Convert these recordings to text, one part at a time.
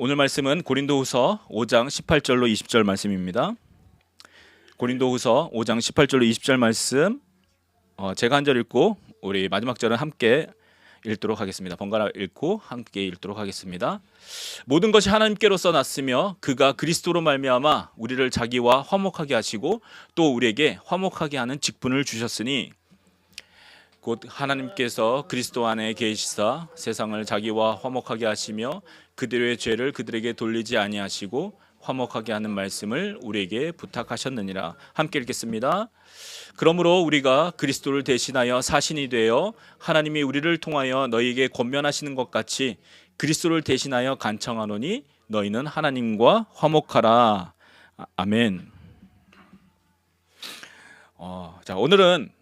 오늘 말씀은 고린도후서 5장 18절로 20절 말씀입니다. 고린도후서 5장 18절로 20절 말씀 제가 한 절 읽고 우리 마지막 절은 함께 읽도록 하겠습니다. 번갈아 읽고 함께 읽도록 하겠습니다. 모든 것이 하나님께로서 났으며 그가 그리스도로 말미암아 우리를 자기와 화목하게 하시고 또 우리에게 화목하게 하는 직분을 주셨으니 곧 하나님께서 그리스도 안에 계시사 세상을 자기와 화목하게 하시며 그들의 죄를 그들에게 돌리지 아니하시고 화목하게 하는 말씀을 우리에게 부탁하셨느니라. 함께 읽겠습니다. 그러므로 우리가 그리스도를 대신하여 사신이 되어 하나님이 우리를 통하여 너희에게 권면하시는 것 같이 그리스도를 대신하여 간청하노니 너희는 하나님과 화목하라. 아멘. 오늘은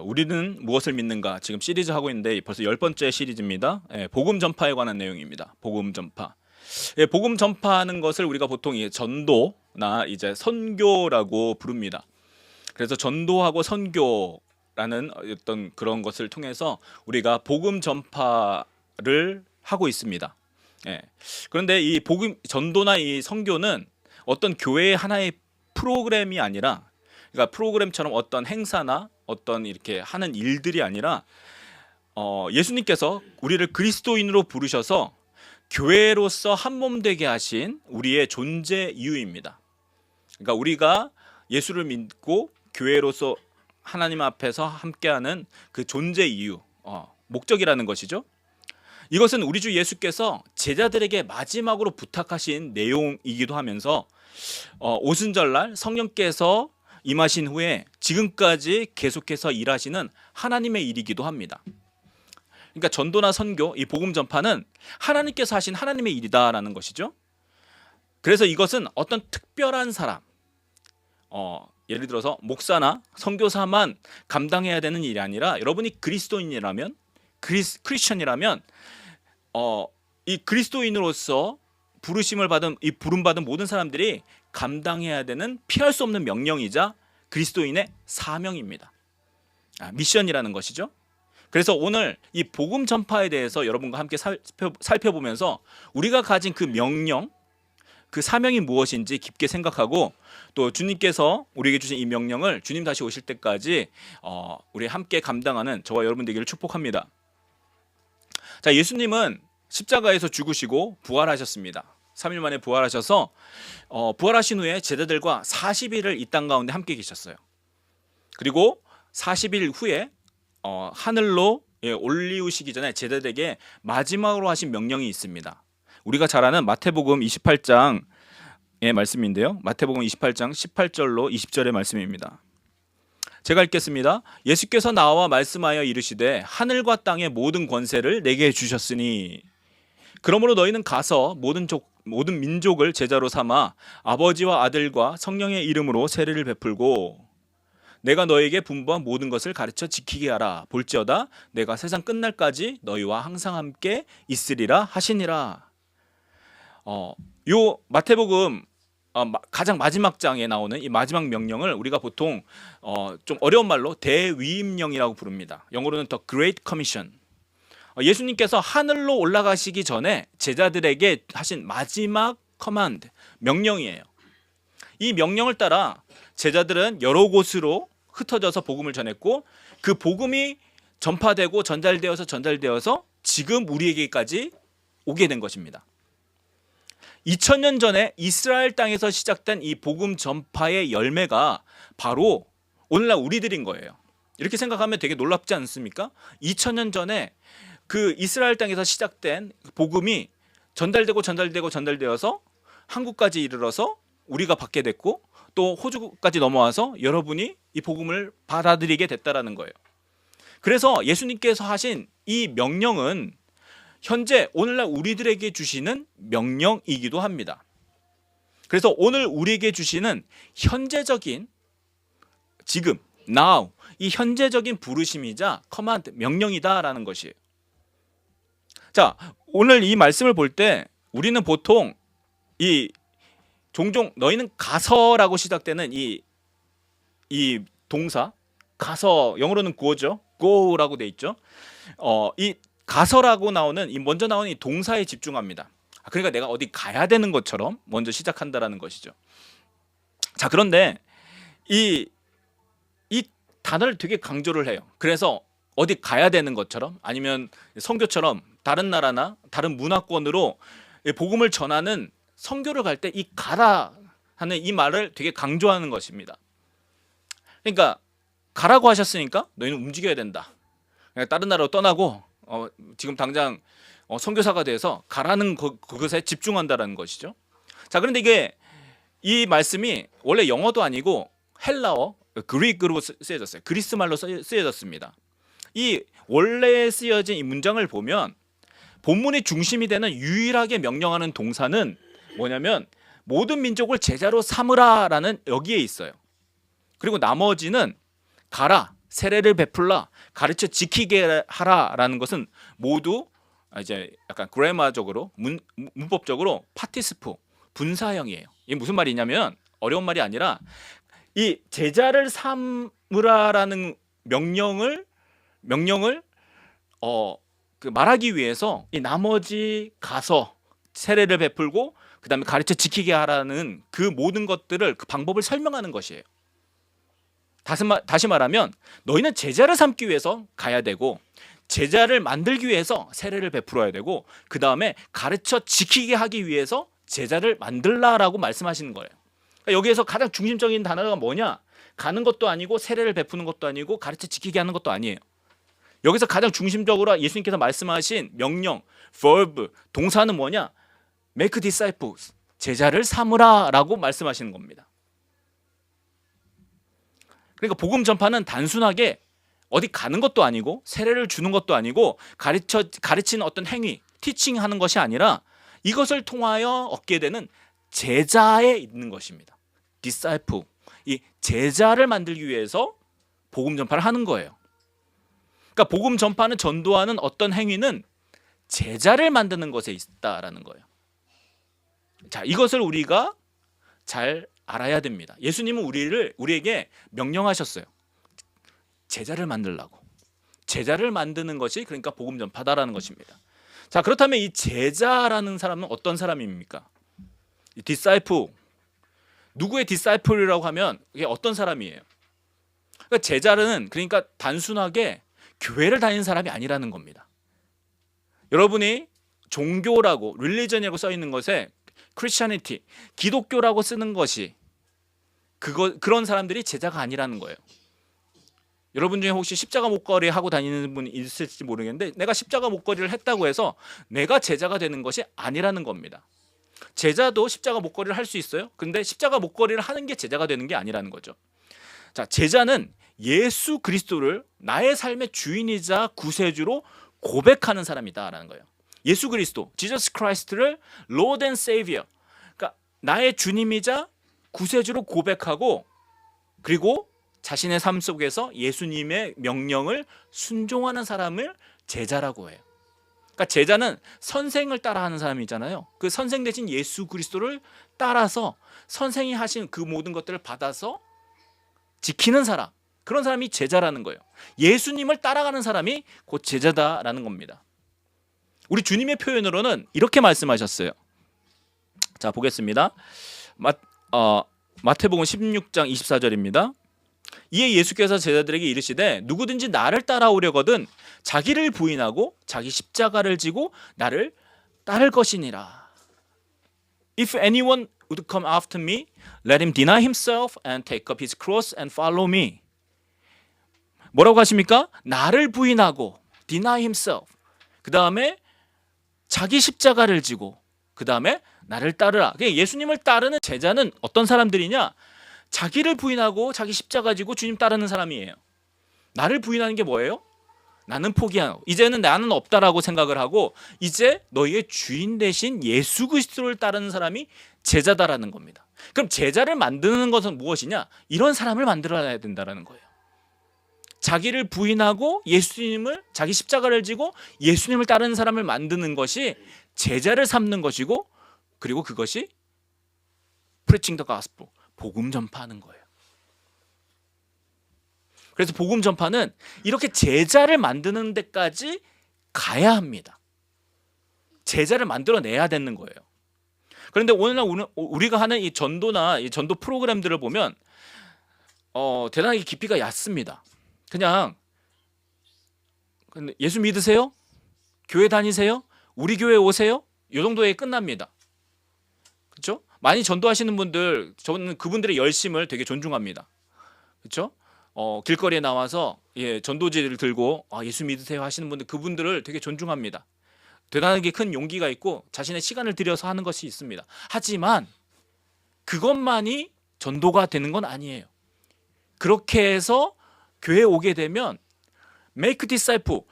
우리는 무엇을 믿는가 지금 시리즈 하고 있는데 벌써 10번째 시리즈입니다. 복음 전파에 관한 내용입니다. 복음 전파. 복음 전파하는 것을 우리가 보통 전도나 이제 선교라고 부릅니다. 그래서 전도하고 선교라는 어떤 그런 것을 통해서 우리가 복음 전파를 하고 있습니다. 그런데 이 복음 전도나 이 선교는 어떤 교회의 하나의 프로그램이 아니라, 그러니까 프로그램처럼 어떤 행사나 어떤 이렇게 하는 일들이 아니라 예수님께서 우리를 그리스도인으로 부르셔서 교회로서 한 몸 되게 하신 우리의 존재 이유입니다. 그러니까 우리가 예수를 믿고 교회로서 하나님 앞에서 함께하는 그 존재 이유, 목적이라는 것이죠. 이것은 우리 주 예수께서 제자들에게 마지막으로 부탁하신 내용이기도 하면서 오순절날 성령께서 임하신 후에 지금까지 계속해서 일하시는 하나님의 일이기도 합니다. 그러니까 전도나 선교, 이 복음 전파는 하나님께서 하신 하나님의 일이다라는 것이죠. 그래서 이것은 어떤 특별한 사람, 예를 들어서 목사나 선교사만 감당해야 되는 일이 아니라 여러분이 그리스도인이라면, 크리스천이라면 이 그리스도인으로서 부르심을 받은, 이 부름받은 모든 사람들이 감당해야 되는 피할 수 없는 명령이자 그리스도인의 사명입니다. 미션이라는 것이죠. 그래서 오늘 이 복음 전파에 대해서 여러분과 함께 살펴보면서 우리가 가진 그 명령, 그 사명이 무엇인지 깊게 생각하고, 또 주님께서 우리에게 주신 이 명령을 주님 다시 오실 때까지 우리 함께 감당하는 저와 여러분 되기를 축복합니다. 자, 예수님은 십자가에서 죽으시고 부활하셨습니다. 3일 만에 부활하셔서 부활하신 후에 제자들과 40일을 이 땅 가운데 함께 계셨어요. 그리고 40일 후에 하늘로 올리우시기 전에 제자들에게 마지막으로 하신 명령이 있습니다. 우리가 잘 아는 마태복음 28장의 말씀인데요. 마태복음 28장 18절로 20절의 말씀입니다. 제가 읽겠습니다. 예수께서 나와 말씀하여 이르시되 하늘과 땅의 모든 권세를 내게 주셨으니 그러므로 너희는 가서 모든 민족을 제자로 삼아 아버지와 아들과 성령의 이름으로 세례를 베풀고 내가 너에게 분부한 모든 것을 가르쳐 지키게 하라. 볼지어다 내가 세상 끝날까지 너희와 항상 함께 있으리라 하시니라. 요 마태복음 가장 마지막 장에 나오는 이 마지막 명령을 우리가 보통 좀 어려운 말로 대위임령이라고 부릅니다. 영어로는 The Great Commission. 예수님께서 하늘로 올라가시기 전에 제자들에게 하신 마지막 커맨드, 명령이에요. 이 명령을 따라 제자들은 여러 곳으로 흩어져서 복음을 전했고 그 복음이 전파되고 전달되어서 지금 우리에게까지 오게 된 것입니다. 2000년 전에 이스라엘 땅에서 시작된 이 복음 전파의 열매가 바로 오늘날 우리들인 거예요. 이렇게 생각하면 되게 놀랍지 않습니까? 2000년 전에 그 이스라엘 땅에서 시작된 복음이 전달되어서 한국까지 이르러서 우리가 받게 됐고 또 호주까지 넘어와서 여러분이 이 복음을 받아들이게 됐다라는 거예요. 그래서 예수님께서 하신 이 명령은 현재 오늘날 우리들에게 주시는 명령이기도 합니다. 그래서 오늘 우리에게 주시는 현재적인 지금, now, 이 현재적인 부르심이자 커맨드, 명령이다라는 것이에요. 자, 오늘 이 말씀을 볼 때 우리는 보통 종종 너희는 가서라고 시작되는 이 동사, 가서 영어로는 go죠. go라고 돼 있죠. 이 가서라고 나오는 먼저 나오는 이 동사에 집중합니다. 그러니까 내가 어디 가야 되는 것처럼 먼저 시작한다라는 것이죠. 자, 그런데 이 단어를 되게 강조를 해요. 그래서 어디 가야 되는 것처럼 아니면 선교처럼 다른 나라나 다른 문화권으로 복음을 전하는 선교를 갈 때 이 가라 하는 이 말을 되게 강조하는 것입니다. 그러니까 가라고 하셨으니까 너희는 움직여야 된다. 다른 나라로 떠나고 지금 당장 선교사가 돼서 가라는 그것에 집중한다라는 것이죠. 자, 그런데 이 말씀이 원래 영어도 아니고 헬라어, 그리크로 쓰여졌어요. 그리스 말로 쓰여졌습니다. 이 원래 쓰여진 이 문장을 보면 본문의 중심이 되는 유일하게 명령하는 동사는 뭐냐면 모든 민족을 제자로 삼으라라는 여기에 있어요. 그리고 나머지는 가라, 세례를 베풀라, 가르쳐 지키게 하라라는 것은 모두 이제 약간 그래마적으로 문법적으로 파티스프 분사형이에요. 이게 무슨 말이냐면 어려운 말이 아니라 이 제자를 삼으라라는 명령을 말하기 위해서 이 나머지 가서 세례를 베풀고 그다음에 가르쳐 지키게 하라는 그 모든 것들을 그 방법을 설명하는 것이에요. 다시 말하면 너희는 제자를 삼기 위해서 가야 되고 제자를 만들기 위해서 세례를 베풀어야 되고 그 다음에 가르쳐 지키게 하기 위해서 제자를 만들라라고 말씀하시는 거예요. 그러니까 여기에서 가장 중심적인 단어가 뭐냐? 가는 것도 아니고 세례를 베푸는 것도 아니고 가르쳐 지키게 하는 것도 아니에요. 여기서 가장 중심적으로 예수님께서 말씀하신 명령, verb, 동사는 뭐냐? make disciples, 제자를 삼으라라고 말씀하시는 겁니다. 그러니까 복음 전파는 단순하게 어디 가는 것도 아니고 세례를 주는 것도 아니고 가르치는 어떤 행위, 티칭하는 것이 아니라 이것을 통하여 얻게 되는 제자에 있는 것입니다. disciple, 이 제자를 만들기 위해서 복음 전파를 하는 거예요. 그러니까 복음 전파는 전도하는 어떤 행위는 제자를 만드는 것에 있다라는 거예요. 자, 이것을 우리가 잘 알아야 됩니다. 예수님은 우리에게 명령하셨어요. 제자를 만들라고. 제자를 만드는 것이 그러니까 복음 전파다라는 것입니다. 자, 그렇다면 이 제자라는 사람은 어떤 사람입니까? 이 disciple, 누구의 disciple이라고 하면 이게 어떤 사람이에요? 그러니까 제자는 그러니까 단순하게 교회를 다니는 사람이 아니라는 겁니다. 여러분이 종교라고 religion이라고 써 있는 것에 Christianity, 기독교라고 쓰는 것이 그런 사람들이 제자가 아니라는 거예요. 여러분 중에 혹시 십자가 목걸이 하고 다니는 분이 있을지 모르겠는데 내가 십자가 목걸이를 했다고 해서 내가 제자가 되는 것이 아니라는 겁니다. 제자도 십자가 목걸이를 할 수 있어요. 근데 십자가 목걸이를 하는 게 제자가 되는 게 아니라는 거죠. 자, 제자는 예수 그리스도를 나의 삶의 주인이자 구세주로 고백하는 사람이다라는 거예요. 예수 그리스도, Jesus Christ를 Lord and Savior, 그러니까 나의 주님이자 구세주로 고백하고 그리고 자신의 삶 속에서 예수님의 명령을 순종하는 사람을 제자라고 해요. 그러니까 제자는 선생을 따라하는 사람이잖아요. 그 선생 대신 예수 그리스도를 따라서 선생이 하신 그 모든 것들을 받아서 지키는 사람, 그런 사람이 제자라는 거예요. 예수님을 따라가는 사람이 곧 제자다라는 겁니다. 우리 주님의 표현으로는 이렇게 말씀하셨어요. 자, 보겠습니다. 마태복음 16장 24절입니다. 이에 예수께서 제자들에게 이르시되 누구든지 나를 따라오려거든 자기를 부인하고 자기 십자가를 지고 나를 따를 것이니라. If anyone would come after me, let him deny himself and take up his cross and follow me. 뭐라고 하십니까? 나를 부인하고 deny himself. 그 다음에 자기 십자가를 지고 그 다음에 나를 따르라. 예수님을 따르는 제자는 어떤 사람들이냐? 자기를 부인하고 자기 십자가 지고 주님 따르는 사람이에요. 나를 부인하는 게 뭐예요? 나는 포기하고 이제는 나는 없다라고 생각을 하고 이제 너희의 주인 대신 예수 그리스도를 따르는 사람이 제자다라는 겁니다. 그럼 제자를 만드는 것은 무엇이냐? 이런 사람을 만들어야 된다라는 거예요. 자기를 부인하고 예수님을 자기 십자가를 지고 예수님을 따르는 사람을 만드는 것이 제자를 삼는 것이고 그리고 그것이 preaching the gospel, 복음 전파하는 거예요. 그래서 복음 전파는 이렇게 제자를 만드는 데까지 가야 합니다. 제자를 만들어내야 되는 거예요. 그런데 오늘날 우리가 하는 이 전도나 이 전도 프로그램들을 보면 대단하게 깊이가 얕습니다. 그냥 예수 믿으세요? 교회 다니세요? 우리 교회 오세요? 이 정도에 끝납니다. 그렇죠? 많이 전도하시는 분들, 저는 그분들의 열심을 되게 존중합니다. 그렇죠? 길거리에 나와서 전도지를 들고 예수 믿으세요 하시는 분들, 그분들을 되게 존중합니다. 대단하게 큰 용기가 있고 자신의 시간을 들여서 하는 것이 있습니다. 하지만 그것만이 전도가 되는 건 아니에요. 그렇게 해서 교회에 오게 되면 make disciple,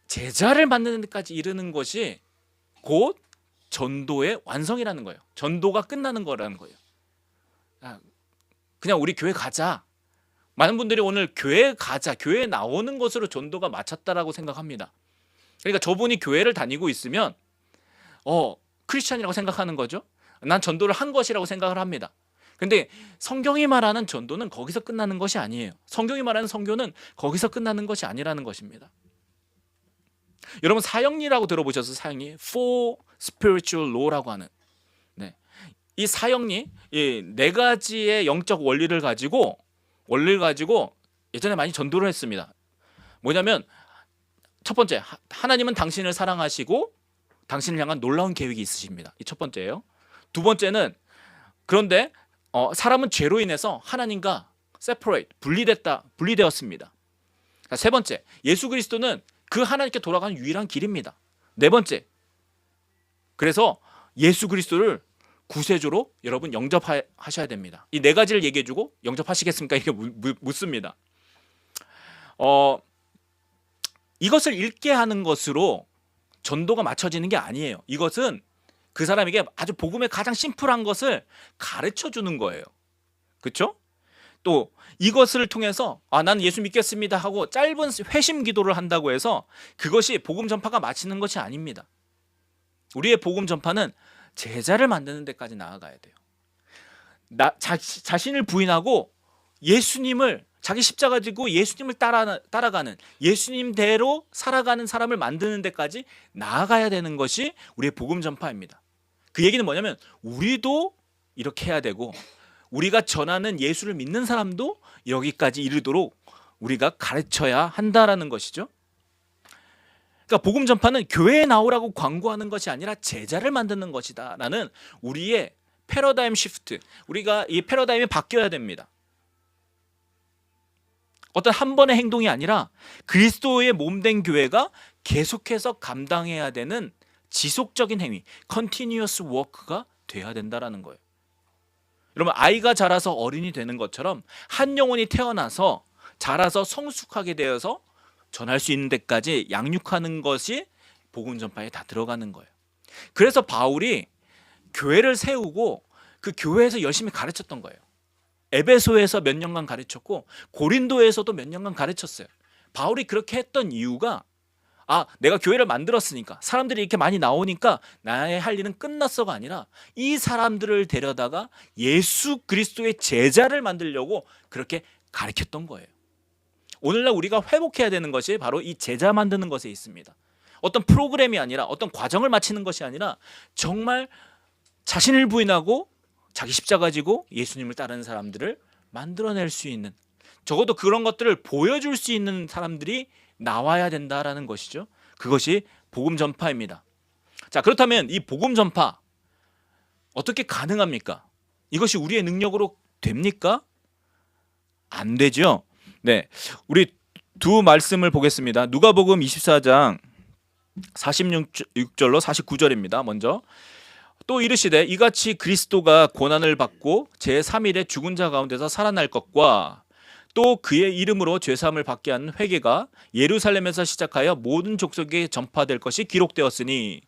제자를 만드는 데까지 이르는 것이 곧 전도의 완성이라는 거예요. 전도가 끝나는 거라는 거예요. 그냥 우리 교회 가자. 많은 분들이 오늘 교회 가자, 교회에 나오는 것으로 전도가 마쳤다라고 생각합니다. 그러니까 저분이 교회를 다니고 있으면 크리스찬이라고 생각하는 거죠. 난 전도를 한 것이라고 생각을 합니다. 근데 성경이 말하는 전도는 거기서 끝나는 것이 아니에요. 성경이 말하는 선교는 거기서 끝나는 것이 아니라는 것입니다. 여러분 사형리라고 들어보셨어요? 사형리, Four Spiritual Law라고 하는. 이 사형리, 이 네 가지의 영적 원리를 가지고 예전에 많이 전도를 했습니다. 뭐냐면 첫 번째, 하나님은 당신을 사랑하시고 당신을 향한 놀라운 계획이 있으십니다. 이 첫 번째예요. 두 번째는 그런데 사람은 죄로 인해서 하나님과 분리되었습니다. 세 번째, 예수 그리스도는 그 하나님께 돌아가는 유일한 길입니다. 네 번째, 그래서 예수 그리스도를 구세주로 여러분 영접하셔야 됩니다. 이 네 가지를 얘기해주고 영접하시겠습니까? 이렇게 묻습니다. 이것을 읽게 하는 것으로 전도가 맞춰지는 게 아니에요. 이것은 그 사람에게 아주 복음의 가장 심플한 것을 가르쳐 주는 거예요. 그렇죠? 또 이것을 통해서 난 예수 믿겠습니다 하고 짧은 회심 기도를 한다고 해서 그것이 복음 전파가 마치는 것이 아닙니다. 우리의 복음 전파는 제자를 만드는 데까지 나아가야 돼요. 자신을 부인하고 예수님을, 자기 십자가 지고 예수님을 따라가는, 예수님대로 살아가는 사람을 만드는 데까지 나아가야 되는 것이 우리의 복음 전파입니다. 그 얘기는 뭐냐면 우리도 이렇게 해야 되고 우리가 전하는 예수를 믿는 사람도 여기까지 이르도록 우리가 가르쳐야 한다라는 것이죠. 그러니까 복음 전파는 교회에 나오라고 광고하는 것이 아니라 제자를 만드는 것이다라는 우리의 패러다임 시프트, 우리가 이 패러다임이 바뀌어야 됩니다. 어떤 한 번의 행동이 아니라 그리스도의 몸된 교회가 계속해서 감당해야 되는 지속적인 행위, continuous work가 돼야 된다라는 거예요. 여러분, 아이가 자라서 어른이 되는 것처럼 한 영혼이 태어나서 자라서 성숙하게 되어서 전할 수 있는 데까지 양육하는 것이 복음 전파에 다 들어가는 거예요. 그래서 바울이 교회를 세우고 그 교회에서 열심히 가르쳤던 거예요. 에베소에서 몇 년간 가르쳤고 고린도에서도 몇 년간 가르쳤어요. 바울이 그렇게 했던 이유가 내가 교회를 만들었으니까 사람들이 이렇게 많이 나오니까 나의 할 일은 끝났어가 아니라 이 사람들을 데려다가 예수 그리스도의 제자를 만들려고 그렇게 가르쳤던 거예요. 오늘날 우리가 회복해야 되는 것이 바로 이 제자 만드는 것에 있습니다. 어떤 프로그램이 아니라 어떤 과정을 마치는 것이 아니라 정말 자신을 부인하고 자기 십자가 지고 예수님을 따르는 사람들을 만들어낼 수 있는, 적어도 그런 것들을 보여줄 수 있는 사람들이 나와야 된다라는 것이죠. 그것이 복음 전파입니다. 자, 그렇다면 이 복음 전파 어떻게 가능합니까? 이것이 우리의 능력으로 됩니까? 안 되죠. 네, 우리 두 말씀을 보겠습니다. 누가복음 24장 46절로 49절입니다. 먼저 또 이르시되 이같이 그리스도가 고난을 받고 제3일에 죽은 자 가운데서 살아날 것과 또 그의 이름으로 죄사함을 받게 하는 회개가 예루살렘에서 시작하여 모든 족속에 전파될 것이 기록되었으니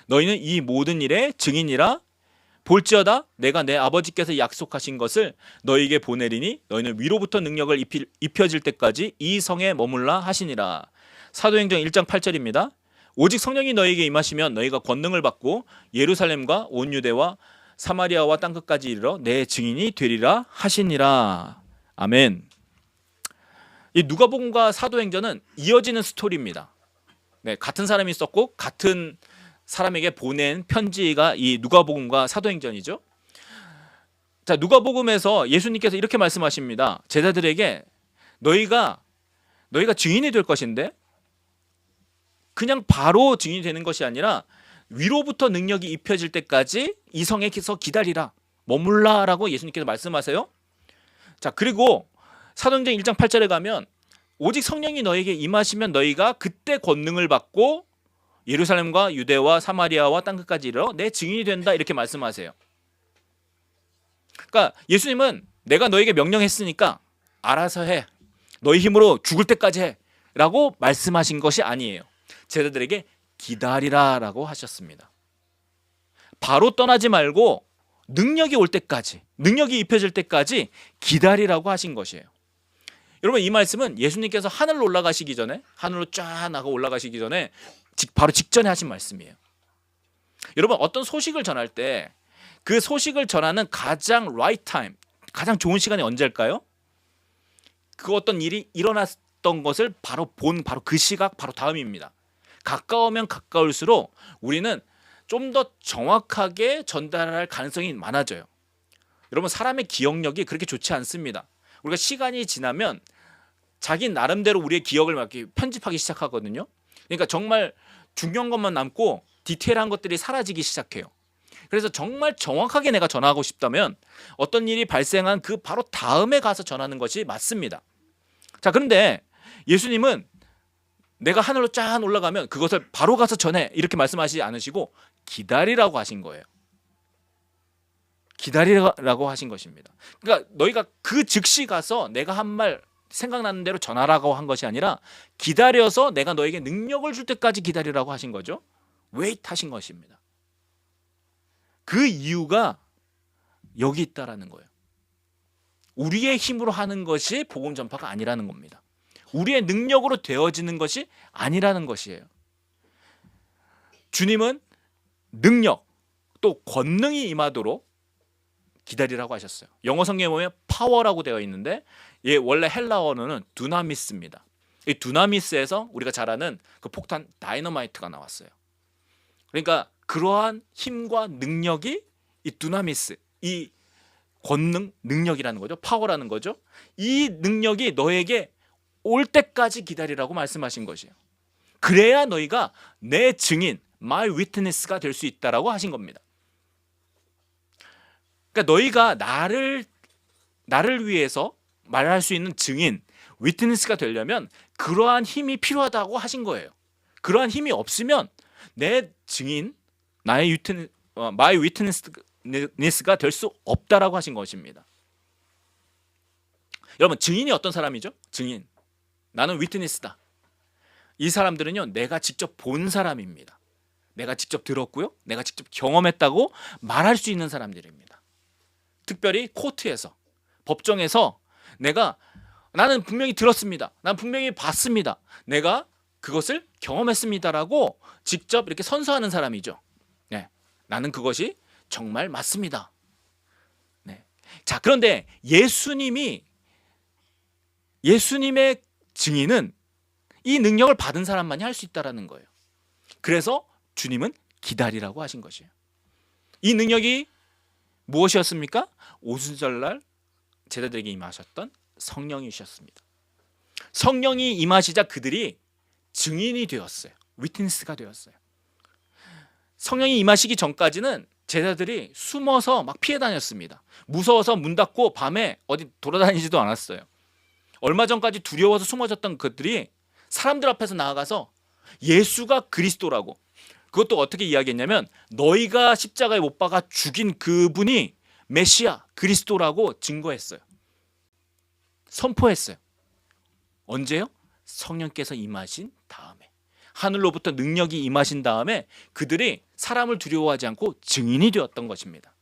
너희는 이 모든 일의 증인이라. 볼지어다 내가 내 아버지께서 약속하신 것을 너희에게 보내리니 너희는 위로부터 능력을 입혀질 때까지 이 성에 머물라 하시니라. 사도행전 1장 8절입니다. 오직 성령이 너희에게 임하시면 너희가 권능을 받고 예루살렘과 온 유대와 사마리아와 땅끝까지 이르러 내 증인이 되리라 하시니라. 아멘. 이 누가복음과 사도행전은 이어지는 스토리입니다. 네, 같은 사람이 썼고 같은 사람에게 보낸 편지가 이 누가복음과 사도행전이죠. 자, 누가복음에서 예수님께서 이렇게 말씀하십니다. 제자들에게 너희가 증인이 될 것인데 그냥 바로 증인이 되는 것이 아니라 위로부터 능력이 입혀질 때까지 이 성에서 기다리라, 머물라라고 예수님께서 말씀하세요. 자, 그리고 사도행전 1장 8절에 가면 오직 성령이 너에게 임하시면 너희가 그때 권능을 받고 예루살렘과 유대와 사마리아와 땅끝까지 이르러 내 증인이 된다, 이렇게 말씀하세요. 그러니까 예수님은 내가 너에게 명령했으니까 알아서 해, 너희 힘으로 죽을 때까지 해 라고 말씀하신 것이 아니에요. 제자들에게 기다리라라고 하셨습니다. 바로 떠나지 말고 능력이 올 때까지, 능력이 입혀질 때까지 기다리라고 하신 것이에요. 여러분, 이 말씀은 예수님께서 하늘로 올라가시기 전에, 하늘로 쫙 나가 올라가시기 전에 바로 직전에 하신 말씀이에요. 여러분, 어떤 소식을 전할 때 그 소식을 전하는 가장 right time, 가장 좋은 시간이 언제일까요? 그 어떤 일이 일어났던 것을 바로 그 시각, 바로 다음입니다. 가까우면 가까울수록 우리는 좀 더 정확하게 전달할 가능성이 많아져요. 여러분, 사람의 기억력이 그렇게 좋지 않습니다. 우리가 시간이 지나면 자기 나름대로 우리의 기억을 막 편집하기 시작하거든요. 그러니까 정말 중요한 것만 남고 디테일한 것들이 사라지기 시작해요. 그래서 정말 정확하게 내가 전하고 싶다면 어떤 일이 발생한 그 바로 다음에 가서 전하는 것이 맞습니다. 자, 그런데 예수님은 내가 하늘로 쫙 올라가면 그것을 바로 가서 전해, 이렇게 말씀하시지 않으시고 기다리라고 하신 거예요. 기다리라고 하신 것입니다. 그러니까 너희가 그 즉시 가서 내가 한 말 생각나는 대로 전하라고 한 것이 아니라 기다려서 내가 너에게 능력을 줄 때까지 기다리라고 하신 거죠. 웨이트 하신 것입니다. 그 이유가 여기 있다라는 거예요. 우리의 힘으로 하는 것이 복음 전파가 아니라는 겁니다. 우리의 능력으로 되어지는 것이 아니라는 것이에요. 주님은 능력, 또 권능이 임하도록 기다리라고 하셨어요. 영어 성경에 보면 파워라고 되어 있는데 원래 헬라어 언어는 두나미스입니다. 이 두나미스에서 우리가 잘 아는 그 폭탄 다이너마이트가 나왔어요. 그러니까 그러한 힘과 능력이 이 두나미스, 이 권능, 능력이라는 거죠. 파워라는 거죠. 이 능력이 너에게 올 때까지 기다리라고 말씀하신 것이에요. 그래야 너희가 내 증인, my witness가 될 수 있다라고 하신 겁니다. 그러니까 너희가 나를 위해서 말할 수 있는 증인, witness가 되려면 그러한 힘이 필요하다고 하신 거예요. 그러한 힘이 없으면 내 증인, my witness가 될 수 없다라고 하신 것입니다. 여러분, 증인이 어떤 사람이죠? 증인. 나는 witness다. 이 사람들은요, 내가 직접 본 사람입니다. 내가 직접 들었고요, 내가 직접 경험했다고 말할 수 있는 사람들입니다. 특별히 코트에서, 법정에서 나는 분명히 들었습니다. 난 분명히 봤습니다. 내가 그것을 경험했습니다라고 직접 이렇게 선서하는 사람이죠. 네, 나는 그것이 정말 맞습니다. 네. 자, 그런데 예수님의 증인은 이 능력을 받은 사람만이 할 수 있다라는 거예요. 그래서 주님은 기다리라고 하신 것이에요. 이 능력이 무엇이었습니까? 오순절날 제자들에게 임하셨던 성령이셨습니다. 성령이 임하시자 그들이 증인이 되었어요. 위트니스가 되었어요. 성령이 임하시기 전까지는 제자들이 숨어서 막 피해 다녔습니다. 무서워서 문 닫고 밤에 어디 돌아다니지도 않았어요. 얼마 전까지 두려워서 숨어졌던 그들이 사람들 앞에서 나아가서 예수가 그리스도라고, 그것도 어떻게 이야기했냐면 너희가 십자가에 못 박아 죽인 그분이 메시아 그리스도라고 증거했어요. 선포했어요. 언제요? 성령께서 임하신 다음에, 하늘로부터 능력이 임하신 다음에 그들이 사람을 두려워하지 않고 증인이 되었던 것입니다.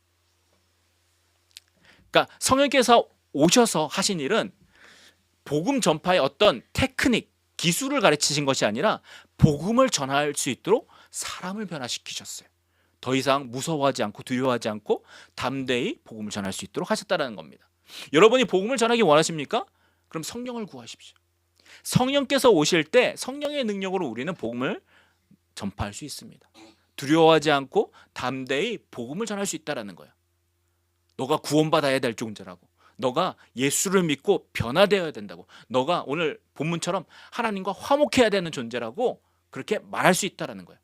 그러니까 성령께서 오셔서 하신 일은 복음 전파의 어떤 테크닉, 기술을 가르치신 것이 아니라 복음을 전할 수 있도록 사람을 변화시키셨어요. 더 이상 무서워하지 않고 두려워하지 않고 담대히 복음을 전할 수 있도록 하셨다는 겁니다. 여러분이 복음을 전하기 원하십니까? 그럼 성령을 구하십시오. 성령께서 오실 때 성령의 능력으로 우리는 복음을 전파할 수 있습니다. 두려워하지 않고 담대히 복음을 전할 수 있다라는 거예요. 너가 구원받아야 될 존재라고. 너가 예수를 믿고 변화되어야 된다고. 너가 오늘 본문처럼 하나님과 화목해야 되는 존재라고 그렇게 말할 수 있다라는 거예요.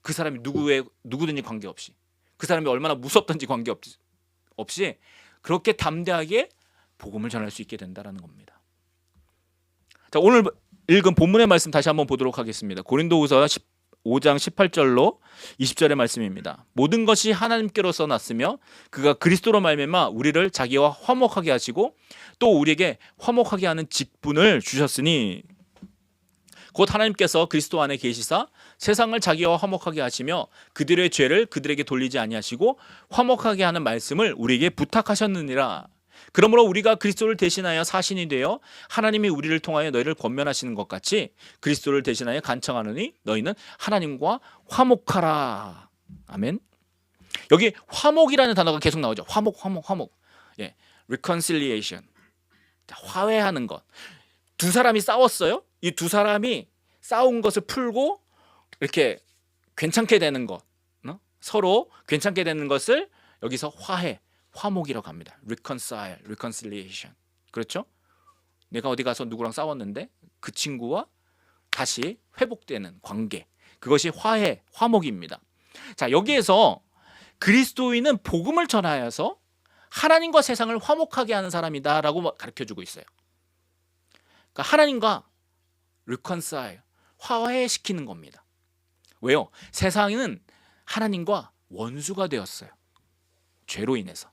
그 사람이 누구든지 관계없이, 그 사람이 얼마나 무섭든지 관계없이 그렇게 담대하게 복음을 전할 수 있게 된다라는 겁니다. 자, 오늘 읽은 본문의 말씀 다시 한번 보도록 하겠습니다. 고린도후서 5장 18절로 20절의 말씀입니다. 모든 것이 하나님께로서 났으며 그가 그리스도로 말미암아 우리를 자기와 화목하게 하시고 또 우리에게 화목하게 하는 직분을 주셨으니 곧 하나님께서 그리스도 안에 계시사 세상을 자기와 화목하게 하시며 그들의 죄를 그들에게 돌리지 아니하시고 화목하게 하는 말씀을 우리에게 부탁하셨느니라. 그러므로 우리가 그리스도를 대신하여 사신이 되어 하나님이 우리를 통하여 너희를 권면하시는 것 같이 그리스도를 대신하여 간청하느니 너희는 하나님과 화목하라. 아멘. 여기 화목이라는 단어가 계속 나오죠. 화목. 예, reconciliation. 화해하는 것. 두 사람이 싸웠어요. 이 두 사람이 싸운 것을 풀고 이렇게 괜찮게 되는 것, 서로 괜찮게 되는 것을 여기서 화목이라고 합니다. reconciliation. 그렇죠? 내가 어디 가서 누구랑 싸웠는데 그 친구와 다시 회복되는 관계. 그것이 화목입니다. 자, 여기에서 그리스도인은 복음을 전하여서 하나님과 세상을 화목하게 하는 사람이다라고 가르쳐주고 있어요. 그러니까 하나님과 reconcile, 화해시키는 겁니다. 왜요? 세상은 하나님과 원수가 되었어요. 죄로 인해서.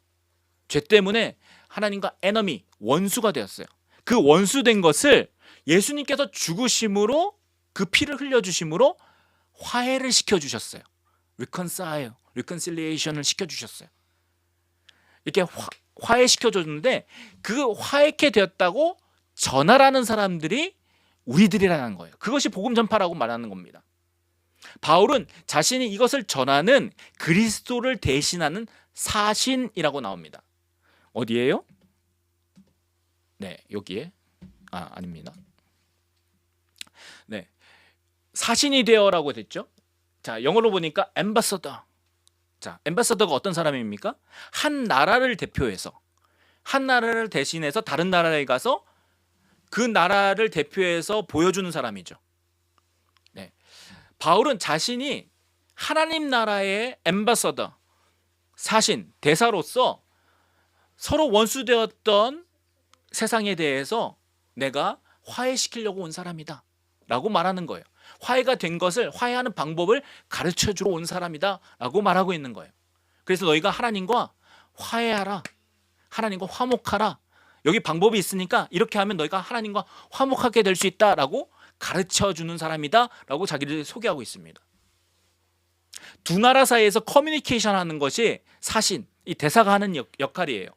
죄 때문에 하나님과 enemy, 원수가 되었어요. 그 원수된 것을 예수님께서 죽으심으로 그 피를 흘려주심으로 화해를 시켜주셨어요. reconciliation을 시켜주셨어요. 이렇게 화해시켜줬는데 그 화해케 되었다고 전하라는 사람들이 우리들이라는 거예요. 그것이 복음 전파라고 말하는 겁니다. 바울은 자신이 이것을 전하는 그리스도를 대신하는 사신이라고 나옵니다. 어디예요? 네, 여기에. 아닙니다. 네, 사신이 되어라고 됐죠. 자, 영어로 보니까 ambassador. 자, ambassador가 어떤 사람입니까? 한 나라를 대표해서, 한 나라를 대신해서 다른 나라에 가서 그 나라를 대표해서 보여주는 사람이죠. 네, 바울은 자신이 하나님 나라의 엠바서더, 사신, 대사로서 서로 원수되었던 세상에 대해서 내가 화해시키려고 온 사람이다 라고 말하는 거예요. 화해가 된 것을, 화해하는 방법을 가르쳐주러 온 사람이다 라고 말하고 있는 거예요. 그래서 너희가 하나님과 화해하라, 하나님과 화목하라, 여기 방법이 있으니까 이렇게 하면 너희가 하나님과 화목하게 될 수 있다라고 가르쳐주는 사람이다 라고 자기를 소개하고 있습니다. 두 나라 사이에서 커뮤니케이션 하는 것이 사신, 이 대사가 하는 역할이에요.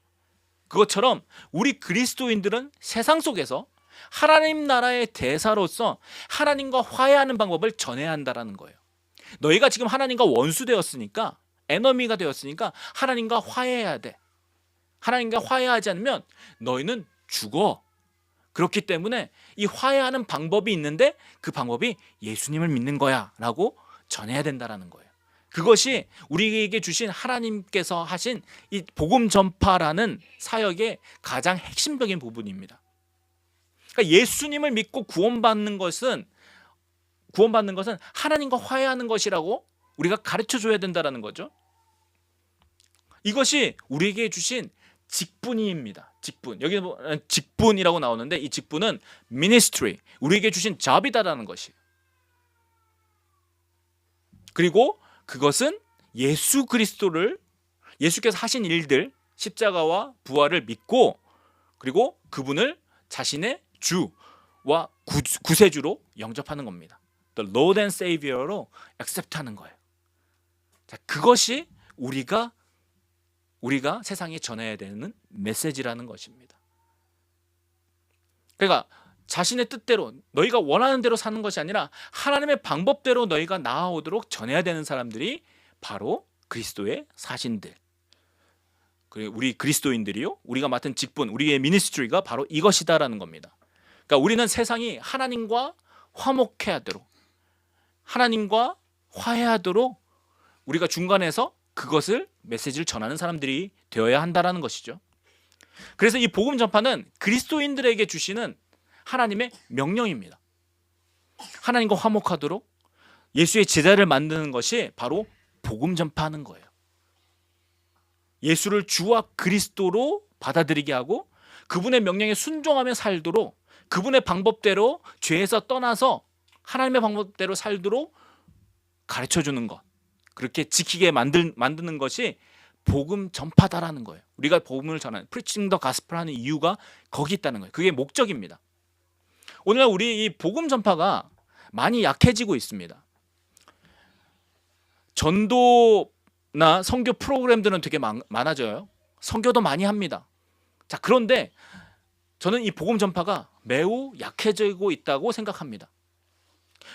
그것처럼 우리 그리스도인들은 세상 속에서 하나님 나라의 대사로서 하나님과 화해하는 방법을 전해야 한다는 거예요. 너희가 지금 하나님과 원수되었으니까, 에너미가 되었으니까 하나님과 화해해야 돼. 하나님과 화해하지 않으면 너희는 죽어. 그렇기 때문에 이 화해하는 방법이 있는데 그 방법이 예수님을 믿는 거야 라고 전해야 된다는 거예요. 그것이 우리에게 주신 하나님께서 하신 이 복음 전파라는 사역의 가장 핵심적인 부분입니다. 그러니까 예수님을 믿고 구원받는 것은 하나님과 화해하는 것이라고 우리가 가르쳐줘야 된다는 거죠. 이것이 우리에게 주신 직분입니다. 직분. 여기 직분이라고 나오는데 이 직분은 ministry, 우리에게 주신 잡이다라는 것이에요. 그리고 그것은 예수 그리스도를, 예수께서 하신 일들, 십자가와 부활을 믿고 그리고 그분을 자신의 주와 구세주로 영접하는 겁니다. The Lord and Savior로 accept하는 거예요. 자, 그것이 우리가 세상에 전해야 되는 메시지라는 것입니다. 그러니까 자신의 뜻대로, 너희가 원하는 대로 사는 것이 아니라 하나님의 방법대로 너희가 나아오도록 전해야 되는 사람들이 바로 그리스도의 사신들, 그리고 우리 그리스도인들이요, 우리가 맡은 직분, 우리의 미니스트리가 바로 이것이다라는 겁니다. 그러니까 우리는 세상이 하나님과 화목해야 되도록, 하나님과 화해하도록 우리가 중간에서 그것을 메시지를 전하는 사람들이 되어야 한다라는 것이죠. 그래서 이 복음 전파는 그리스도인들에게 주시는 하나님의 명령입니다. 하나님과 화목하도록 예수의 제자를 만드는 것이 바로 복음 전파하는 거예요. 예수를 주와 그리스도로 받아들이게 하고 그분의 명령에 순종하며 살도록, 그분의 방법대로 죄에서 떠나서 하나님의 방법대로 살도록 가르쳐주는 것, 그렇게 지키게 만드는 것이 복음 전파다라는 거예요. 우리가 복음을 전하는 preaching the gospel 하는 이유가 거기 있다는 거예요. 그게 목적입니다. 오늘날 우리 이 복음 전파가 많이 약해지고 있습니다. 전도나 선교 프로그램들은 되게 많아져요. 선교도 많이 합니다. 자, 그런데 저는 이 복음 전파가 매우 약해지고 있다고 생각합니다.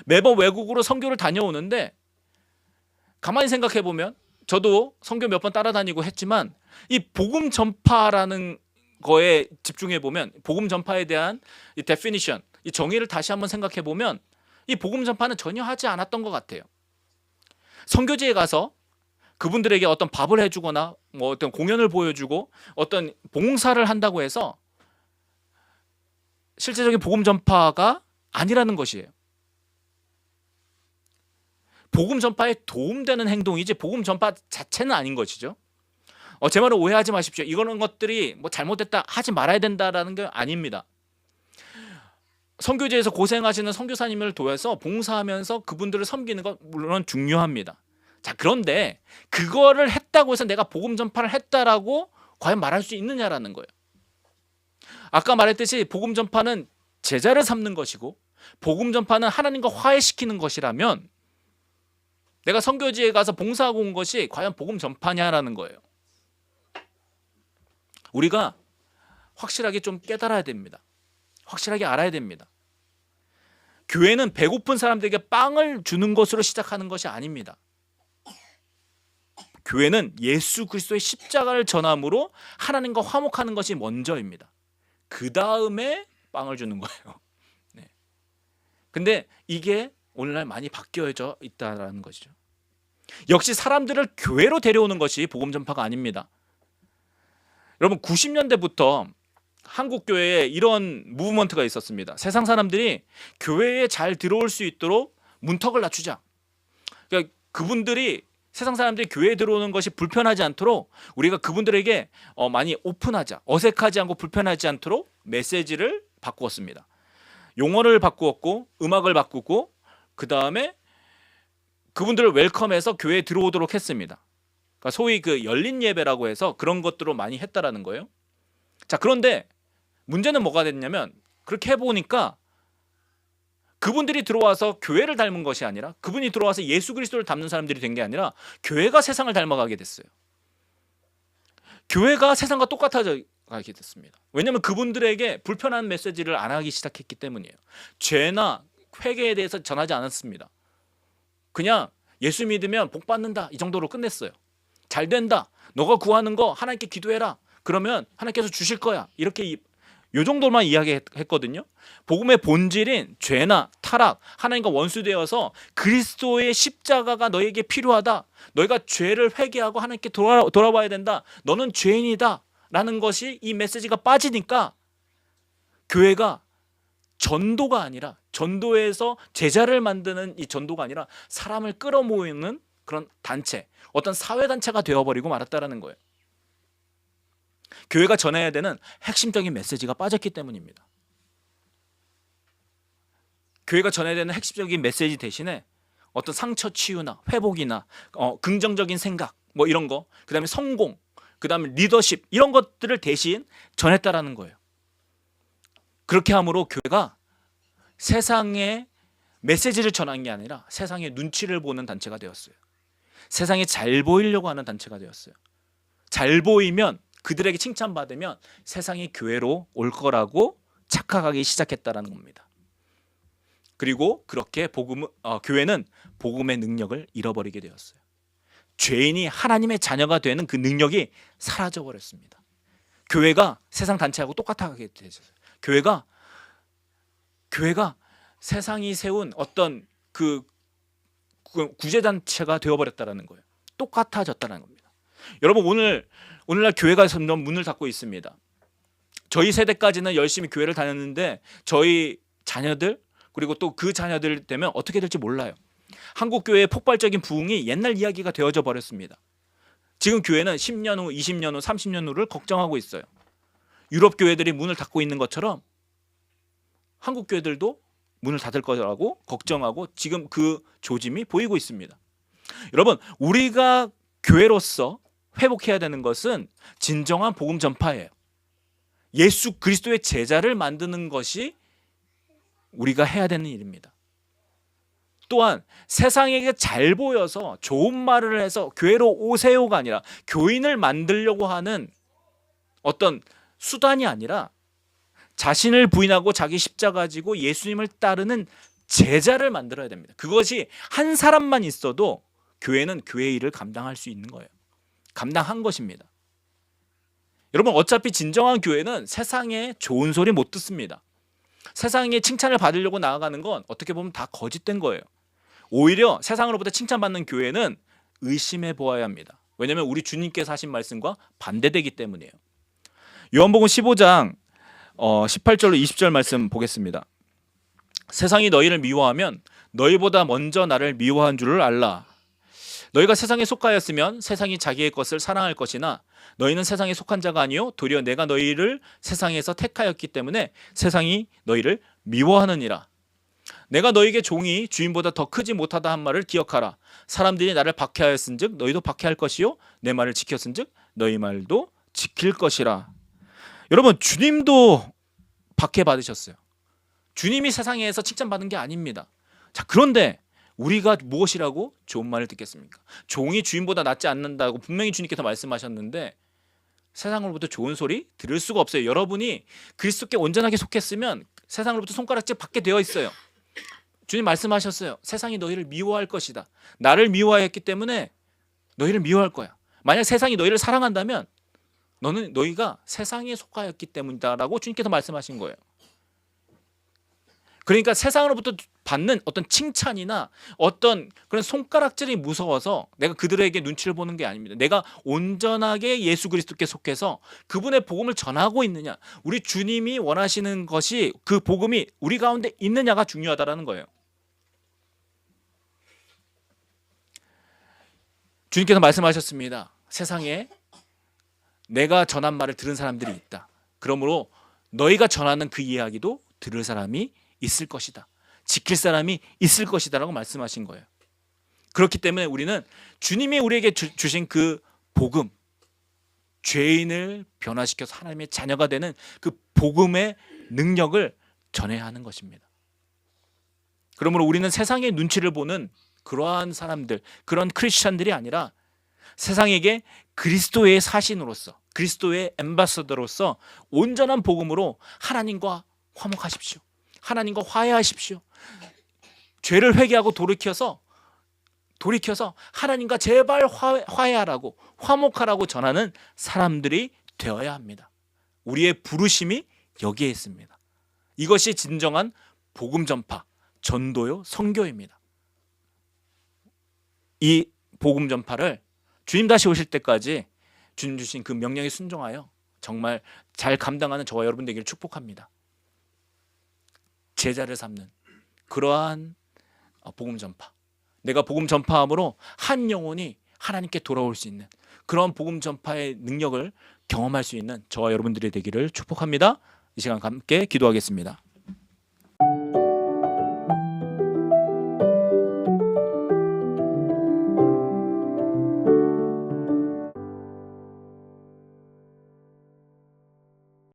매번 외국으로 선교를 다녀오는데 가만히 생각해 보면, 저도 선교 몇 번 따라다니고 했지만 이 복음 전파라는 거에 집중해 보면, 복음 전파에 대한 이 데피니션, 이 정의를 다시 한번 생각해 보면 이 복음 전파는 전혀 하지 않았던 것 같아요. 선교지에 가서 그분들에게 어떤 밥을 해주거나 뭐 어떤 공연을 보여주고 어떤 봉사를 한다고 해서 실제적인 복음 전파가 아니라는 것이에요. 복음 전파에 도움되는 행동이지 복음 전파 자체는 아닌 것이죠. 제 말을 오해하지 마십시오. 이거는 것들이 뭐 잘못됐다, 하지 말아야 된다라는 게 아닙니다. 선교지에서 고생하시는 선교사님을 도와서 봉사하면서 그분들을 섬기는 건 물론 중요합니다. 자, 그런데 그거를 했다고 해서 내가 복음 전파를 했다라고 과연 말할 수 있느냐라는 거예요. 아까 말했듯이 복음 전파는 제자를 삼는 것이고 복음 전파는 하나님과 화해시키는 것이라면 내가 선교지에 가서 봉사하고 온 것이 과연 복음 전파냐라는 거예요. 우리가 확실하게 좀 깨달아야 됩니다. 확실하게 알아야 됩니다. 교회는 배고픈 사람들에게 빵을 주는 것으로 시작하는 것이 아닙니다. 교회는 예수 그리스도의 십자가를 전함으로 하나님과 화목하는 것이 먼저입니다. 그 다음에 빵을 주는 거예요. 네. 근데 이게 오늘날 많이 바뀌어져 있다는 것이죠. 역시 사람들을 교회로 데려오는 것이 복음 전파가 아닙니다. 여러분, 90년대부터 한국 교회에 이런 무브먼트가 있었습니다. 세상 사람들이 교회에 잘 들어올 수 있도록 문턱을 낮추자. 그러니까 그분들이, 세상 사람들이 교회에 들어오는 것이 불편하지 않도록 우리가 그분들에게 많이 오픈하자. 어색하지 않고 불편하지 않도록 메시지를 바꾸었습니다. 용어를 바꾸었고 음악을 바꾸고 그 다음에 그분들을 웰컴해서 교회에 들어오도록 했습니다. 그러니까 소위 그 열린 예배라고 해서 그런 것들로 많이 했다라는 거예요. 자, 그런데 문제는 뭐가 됐냐면, 그렇게 해보니까 그분들이 들어와서 교회를 닮은 것이 아니라, 그분이 들어와서 예수 그리스도를 닮는 사람들이 된 게 아니라 교회가 세상을 닮아가게 됐어요. 교회가 세상과 똑같아져 가게 됐습니다. 왜냐하면 그분들에게 불편한 메시지를 안 하기 시작했기 때문이에요. 죄나 회개에 대해서 전하지 않았습니다. 그냥 예수 믿으면 복 받는다, 이 정도로 끝냈어요. 잘 된다, 너가 구하는 거 하나님께 기도해라, 그러면 하나님께서 주실 거야, 이렇게 요 정도만 이야기했거든요. 복음의 본질인 죄나 타락, 하나님과 원수되어서 그리스도의 십자가가 너에게 필요하다, 너희가 죄를 회개하고 하나님께 돌아와야 된다, 너는 죄인이다 라는 것이, 이 메시지가 빠지니까 교회가 전도가 아니라, 전도에서 제자를 만드는 이 전도가 아니라 사람을 끌어모이는 그런 단체, 어떤 사회단체가 되어버리고 말았다라는 거예요. 교회가 전해야 되는 핵심적인 메시지가 빠졌기 때문입니다. 교회가 전해야 되는 핵심적인 메시지 대신에 어떤 상처 치유나 회복이나 긍정적인 생각, 뭐 이런 거, 그 다음에 성공, 그 다음에 리더십, 이런 것들을 대신 전했다라는 거예요. 그렇게 함으로 교회가 세상에 메시지를 전한 게 아니라 세상의 눈치를 보는 단체가 되었어요. 세상에 잘 보이려고 하는 단체가 되었어요. 잘 보이면, 그들에게 칭찬받으면 세상이 교회로 올 거라고 착각하기 시작했다라는 겁니다. 그리고 그렇게 교회는 복음의 능력을 잃어버리게 되었어요. 죄인이 하나님의 자녀가 되는 그 능력이 사라져 버렸습니다. 교회가 세상 단체하고 똑같아하게 되었어요. 교회가 세상이 세운 어떤 그 구제단체가 되어버렸다라는 거예요. 똑같아졌다는 겁니다. 여러분 오늘날 교회가 점점 문을 닫고 있습니다. 저희 세대까지는 열심히 교회를 다녔는데 저희 자녀들 그리고 또 그 자녀들 되면 어떻게 될지 몰라요. 한국 교회의 폭발적인 부흥이 옛날 이야기가 되어져 버렸습니다. 지금 교회는 10년 후, 20년 후, 30년 후를 걱정하고 있어요. 유럽 교회들이 문을 닫고 있는 것처럼 한국 교회들도 문을 닫을 거라고 걱정하고 지금 그 조짐이 보이고 있습니다. 여러분, 우리가 교회로서 회복해야 되는 것은 진정한 복음 전파예요. 예수 그리스도의 제자를 만드는 것이 우리가 해야 되는 일입니다. 또한 세상에게 잘 보여서 좋은 말을 해서 교회로 오세요가 아니라 교인을 만들려고 하는 어떤 수단이 아니라 자신을 부인하고 자기 십자가 지고 예수님을 따르는 제자를 만들어야 됩니다. 그것이 한 사람만 있어도 교회는 교회의 일을 감당할 수 있는 거예요. 감당한 것입니다. 여러분, 어차피 진정한 교회는 세상에 좋은 소리 못 듣습니다. 세상에 칭찬을 받으려고 나아가는 건 어떻게 보면 다 거짓된 거예요. 오히려 세상으로부터 칭찬받는 교회는 의심해 보아야 합니다. 왜냐하면 우리 주님께서 하신 말씀과 반대되기 때문이에요. 요한복음 15장 18절로 20절 말씀 보겠습니다. 세상이 너희를 미워하면 너희보다 먼저 나를 미워한 줄을 알라. 너희가 세상에 속하였으면 세상이 자기의 것을 사랑할 것이나 너희는 세상에 속한 자가 아니요 도리어 내가 너희를 세상에서 택하였기 때문에 세상이 너희를 미워하느니라. 내가 너희에게 종이 주인보다 더 크지 못하다 한 말을 기억하라. 사람들이 나를 박해하였은즉 너희도 박해할 것이요 내 말을 지켰은즉 너희 말도 지킬 것이라. 여러분, 주님도 박해받으셨어요. 주님이 세상에서 칭찬받은 게 아닙니다. 자, 그런데 우리가 무엇이라고 좋은 말을 듣겠습니까? 종이 주인보다 낫지 않는다고 분명히 주님께서 말씀하셨는데 세상으로부터 좋은 소리 들을 수가 없어요. 여러분이 그리스도께 온전하게 속했으면 세상으로부터 손가락질 받게 되어 있어요. 주님 말씀하셨어요. 세상이 너희를 미워할 것이다. 나를 미워했기 때문에 너희를 미워할 거야. 만약 세상이 너희를 사랑한다면 너희가 세상에 속하였기 때문이다라고 주님께서 말씀하신 거예요. 그러니까 세상으로부터 받는 어떤 칭찬이나 어떤 그런 손가락질이 무서워서 내가 그들에게 눈치를 보는 게 아닙니다. 내가 온전하게 예수 그리스도께 속해서 그분의 복음을 전하고 있느냐, 우리 주님이 원하시는 것이 그 복음이 우리 가운데 있느냐가 중요하다라는 거예요. 주님께서 말씀하셨습니다. 세상에 내가 전한 말을 들은 사람들이 있다. 그러므로 너희가 전하는 그 이야기도 들을 사람이 있을 것이다. 지킬 사람이 있을 것이다 라고 말씀하신 거예요. 그렇기 때문에 우리는 주님이 우리에게 주신 그 복음, 죄인을 변화시켜서 하나님의 자녀가 되는 그 복음의 능력을 전해야 하는 것입니다. 그러므로 우리는 세상의 눈치를 보는 그러한 사람들, 그런 크리스찬들이 아니라 세상에게 그리스도의 사신으로서, 그리스도의 엠바서더로서 온전한 복음으로 하나님과 화목하십시오. 하나님과 화해하십시오. 죄를 회개하고 돌이켜서 하나님과 제발 화해하라고, 화목하라고 전하는 사람들이 되어야 합니다. 우리의 부르심이 여기에 있습니다. 이것이 진정한 복음 전파, 전도요, 선교입니다. 이 복음 전파를 주님 다시 오실 때까지 주님 주신 그 명령에 순종하여 정말 잘 감당하는 저와 여러분 되기를 축복합니다. 제자를 삼는 그러한 복음 전파, 내가 복음 전파함으로 한 영혼이 하나님께 돌아올 수 있는 그런 복음 전파의 능력을 경험할 수 있는 저와 여러분들이 되기를 축복합니다. 이 시간 함께 기도하겠습니다.